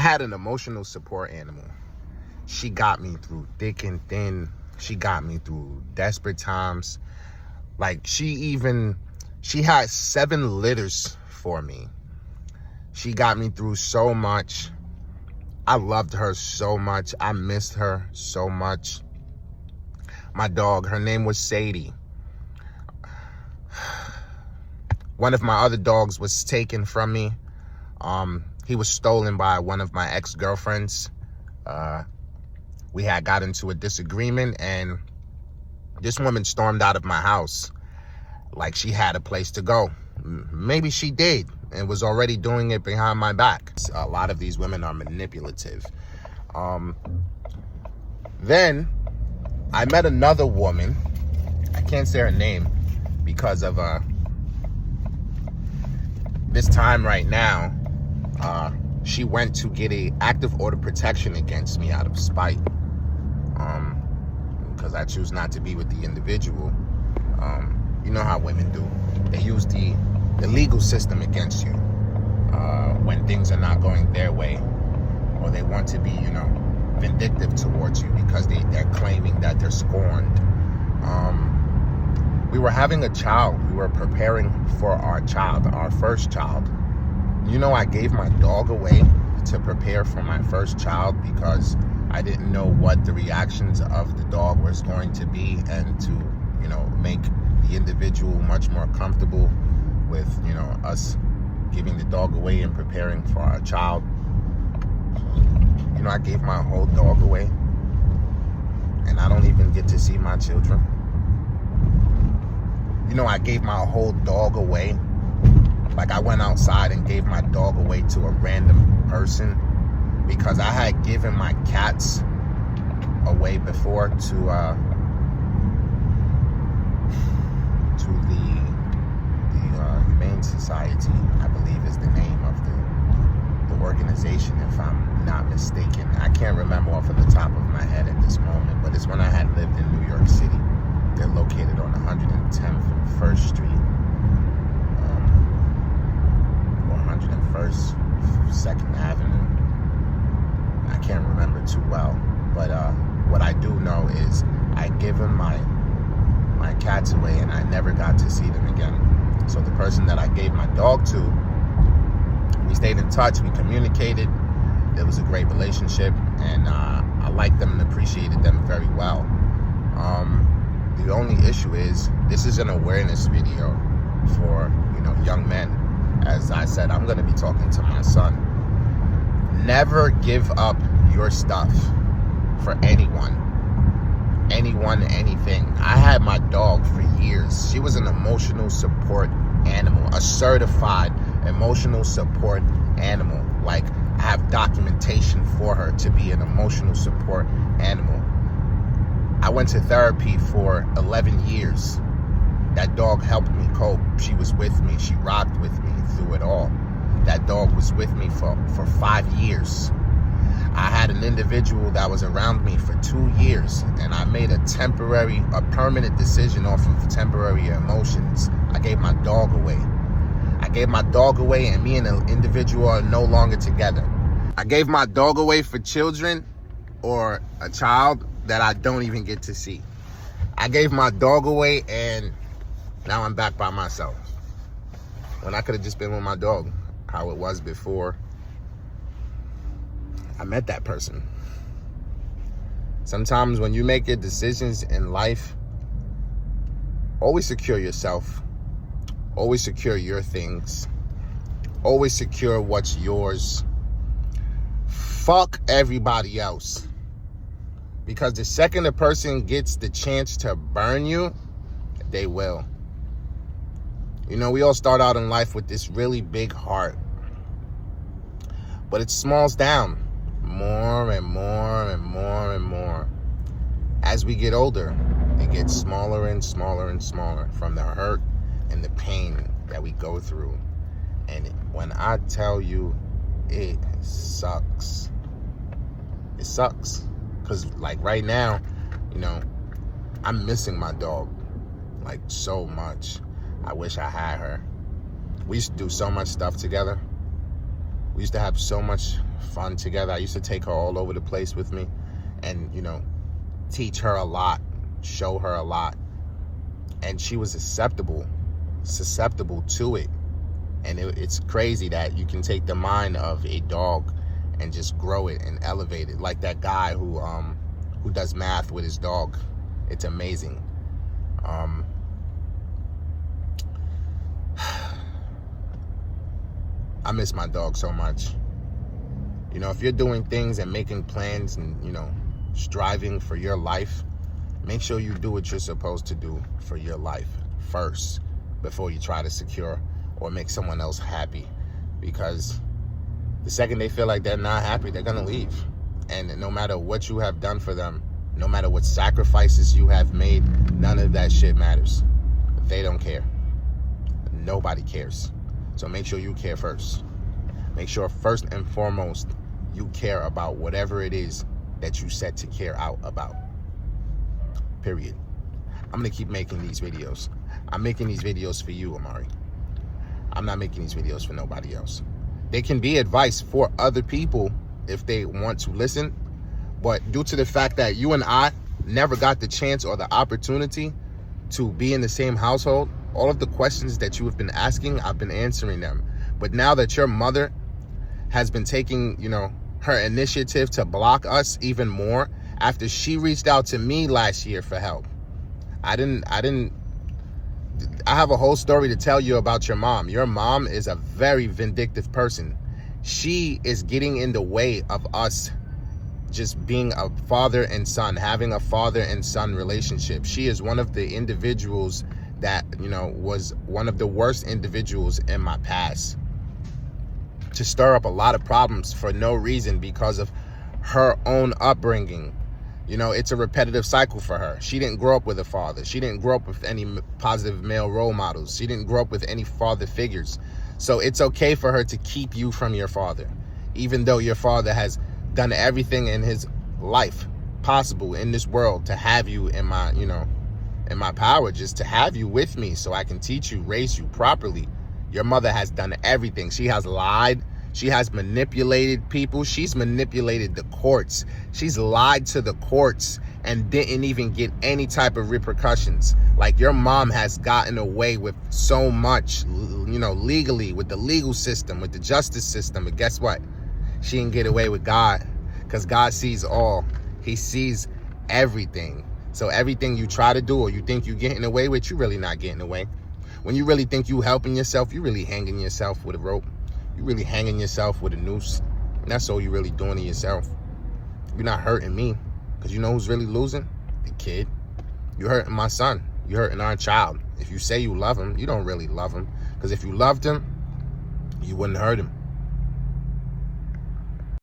had an emotional support animal. She got me through thick and thin. She got me through desperate times. Like, she had 7 litters for me. She got me through so much. I loved her so much. I missed her so much. My dog, her name was Sadie. One of my other dogs was taken from me. He was stolen by one of my ex-girlfriends. We had got into a disagreement, and this woman stormed out of my house like she had a place to go. Maybe she did and was already doing it behind my back. A lot of these women are manipulative. Then I met another woman. I can't say her name because of this time right now. She went to get a active order protection against me out of spite, because I choose not to be with the individual. You know how women do. They use the legal system against you when things are not going their way, or they want to be, vindictive towards you because they're claiming that they're scorned. We were having a child. We were preparing for our child, our first child. I gave my dog away to prepare for my first child because I didn't know what the reactions of the dog was going to be, and to, make the individual much more comfortable with, us giving the dog away and preparing for our child. I gave my whole dog away, and I don't even get to see my children. I gave my whole dog away. Like, I went outside and gave my dog away to a random person because I had given my cats away before to the Humane Society, I believe is the name of the organization, if I'm not mistaken. I can't remember off of the top of my head at this moment, but it's when I had lived in New York City. They're located on 110th and 1st Street, or 101st, 2nd Avenue. I can't remember too well, but what I do know is I'd given my cats away and I never got to see them again. So the person that I gave my dog to, we stayed in touch, we communicated. It was a great relationship, and I liked them and appreciated them very well. The only issue is, this is an awareness video for, young men. As I said, I'm going to be talking to my son. Never give up your stuff for anyone, anything. I had my dog for years. She was an emotional support animal, a certified emotional support animal. Like, I have documentation for her to be an emotional support animal. I went to therapy for 11 years. That dog helped me cope. She was with me. She rocked with me through it all. That dog was with me for 5 years. I had an individual that was around me for 2 years, and I made a permanent decision off of temporary emotions. I gave my dog away. And me and the individual are no longer together. I gave my dog away for children or a child that I don't even get to see. I gave my dog away, and now I'm back by myself. When I could have just been with my dog, how it was before I met that person. Sometimes when you make your decisions in life, always secure yourself. Always secure your things. Always secure what's yours. Fuck everybody else. Because the second a person gets the chance to burn you, they will. We all start out in life with this really big heart. But it smalls down more and more and more and more. As we get older, it gets smaller and smaller and smaller from the hurt and the pain that we go through. And when I tell you, it sucks. It sucks. Because, like, right now, I'm missing my dog, like, so much. I wish I had her. We used to do so much stuff together. We used to have so much fun together. I used to take her all over the place with me and, you know, teach her a lot, show her a lot. And she was susceptible to it. And it's crazy that you can take the mind of a dog and just grow it and elevate it. Like that guy who does math with his dog. It's amazing. I miss my dog so much. You know, if you're doing things and making plans and, you know, striving for your life, make sure you do what you're supposed to do for your life first before you try to secure or make someone else happy. Because the second they feel like they're not happy, they're gonna leave. And no matter what you have done for them, no matter what sacrifices you have made, none of that shit matters. They don't care. Nobody cares. So make sure you care first. Make sure first and foremost you care about whatever it is that you set to care out about. Period. I'm gonna keep making these videos. I'm making these videos for you, Amari. I'm not making these videos for nobody else. They can be advice for other people if they want to listen, but due to the fact that you and I never got the chance or the opportunity to be in the same household, all of the questions that you have been asking, I've been answering them. But now that your mother has been taking, you know, her initiative to block us even more after she reached out to me last year for help. I have a whole story to tell you about your mom. Your mom is a very vindictive person. She is getting in the way of us just being a father and son, having a father and son relationship. She is one of the individuals that, you know, was one of the worst individuals in my past, to stir up a lot of problems for no reason because of her own upbringing. You know, it's a repetitive cycle for her. She didn't grow up with a father. She didn't grow up with any positive male role models. She didn't grow up with any father figures. So it's okay for her to keep you from your father, even though your father has done everything in his life possible in this world to have you in my, you know, in my power, just to have you with me so I can teach you, raise you properly. Your mother has done everything. She has lied. She has manipulated people. She's manipulated the courts. She's lied to the courts and didn't even get any type of repercussions. Like, your mom has gotten away with so much, you know, legally, with the legal system, with the justice system. But guess what? She didn't get away with God, because God sees all. He sees everything. So everything you try to do or you think you're getting away with, you're really not getting away. When you really think you helping yourself, you're really hanging yourself with a rope. You're really hanging yourself with a noose. And that's all you're really doing to yourself. You're not hurting me, because you know who's really losing? The kid. You're hurting my son. You're hurting our child. If you say you love him, you don't really love him. Because if you loved him, you wouldn't hurt him.